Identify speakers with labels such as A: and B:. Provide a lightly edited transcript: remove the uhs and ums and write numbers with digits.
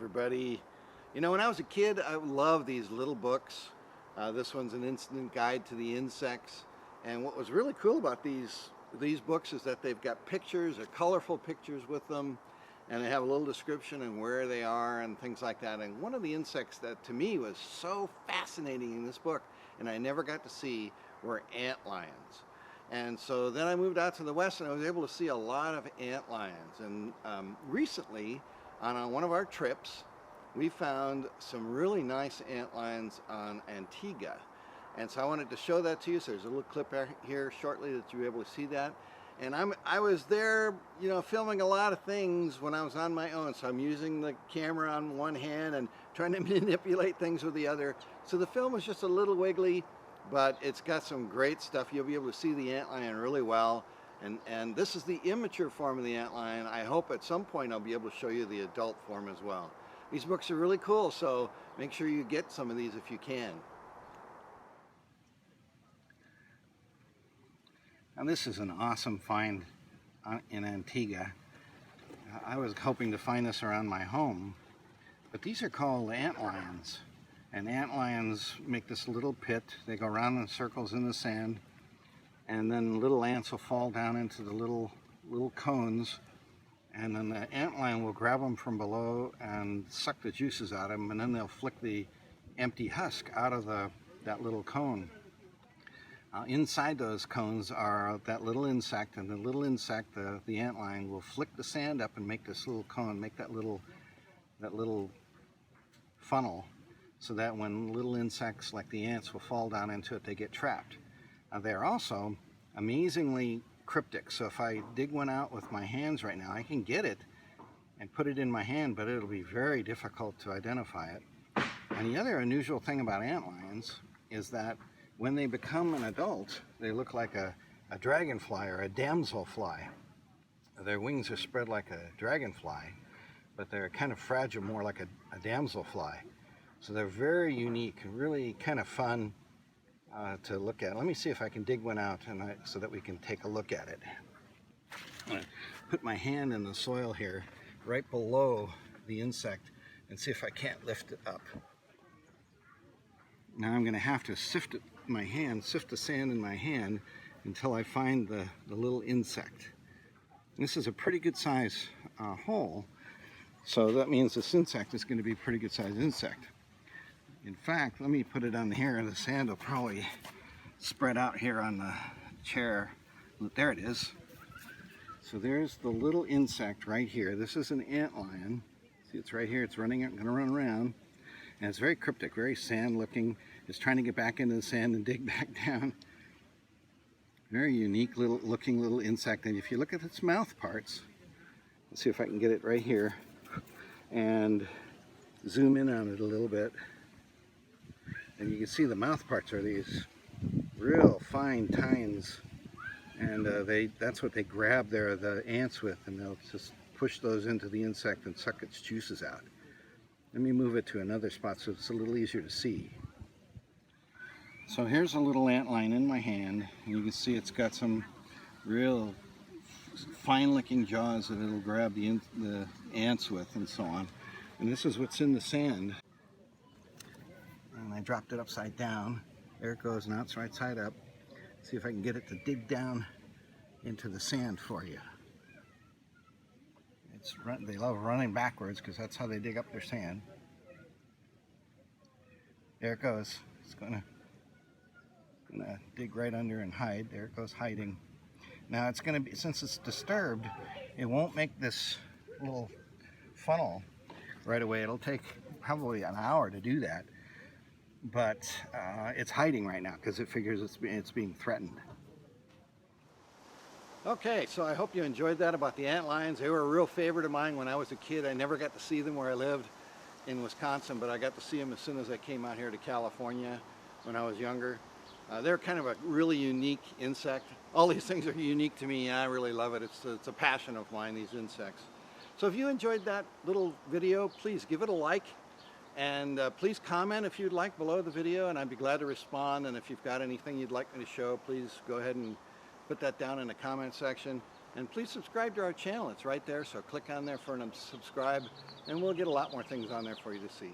A: everybody. You know, when I was a kid, I loved these little books. This one's an instant guide to the insects. And what was really cool about these books is that they've got pictures, or colorful pictures with them, and they have a little description and where they are and things like that. And one of the insects that to me was so fascinating in this book, and I never got to see, were antlions. And so then I moved out to the west and I was able to see a lot of antlions. And recently, on one of our trips, we found some really nice antlions on Antigua. And so I wanted to show that to you. So there's a little clip here shortly that you'll be able to see that. And I was there, you know, filming a lot of things when I was on my own. So I'm using the camera on one hand and trying to manipulate things with the other. So the film was just a little wiggly, but it's got some great stuff. You'll be able to see the antlion really well. And this is the immature form of the antlion. I hope at some point I'll be able to show you the adult form as well. These books are really cool, so make sure you get some of these if you can. Now this is an awesome find in Antigua. I was hoping to find this around my home, but these are called antlions. And antlions make this little pit. They go around in circles in the sand, and then little ants will fall down into the little cones, and then the antlion will grab them from below and suck the juices out of them, and then they'll flick the empty husk out of that little cone. Inside those cones are that little insect, and the little insect, the antlion, will flick the sand up and make this little cone, make that little funnel, so that when little insects like the ants will fall down into it, they get trapped. They're also amazingly cryptic, so if I dig one out with my hands right now, I can get it and put it in my hand, but it'll be very difficult to identify it. And the other unusual thing about antlions is that when they become an adult, they look like a dragonfly or a damselfly. Their wings are spread like a dragonfly, but they're kind of fragile, more like a damselfly. So they're very unique, really kind of fun to look at. Let me see if I can dig one out so that we can take a look at it. I'm going to put my hand in the soil here, right below the insect, and see if I can't lift it up. Now I'm going to have to sift the sand in my hand until I find the little insect. This is a pretty good size hole, so that means this insect is going to be a pretty good size insect. In fact, let me put it on here, and the sand will probably spread out here on the chair. There it is. So there's the little insect right here. This is an antlion. See, it's right here. It's running, going to run around. And it's very cryptic, very sand looking. It's trying to get back into the sand and dig back down. Very unique looking little insect. And if you look at its mouth parts, let's see if I can get it right here and zoom in on it a little bit. And you can see the mouth parts are these real fine tines, and that's what they grab the ants with, and they'll just push those into the insect and suck its juices out. Let me move it to another spot so it's a little easier to see. So here's a little antlion in my hand, and you can see it's got some real fine looking jaws that it'll grab the ants with and so on. And this is what's in the sand. And I dropped it upside down. There it goes, now it's right side up. See if I can get it to dig down into the sand for you. They love running backwards because that's how they dig up their sand. There it goes. It's gonna dig right under and hide. There it goes, hiding. Now it's gonna be, since it's disturbed, it won't make this little funnel right away. It'll take probably an hour to do that. But it's hiding right now because it figures it's being threatened. Okay, so I hope you enjoyed that about the antlions. They were a real favorite of mine when I was a kid. I never got to see them where I lived in Wisconsin, but I got to see them as soon as I came out here to California when I was younger. They're kind of a really unique insect. All these things are unique to me, and I really love it. It's a passion of mine, these insects. So if you enjoyed that little video, please give it a like. And please comment if you'd like below the video, and I'd be glad to respond. And if you've got anything you'd like me to show, please go ahead and put that down in the comment section. And please subscribe to our channel. It's right there, so click on there for subscribe, and we'll get a lot more things on there for you to see.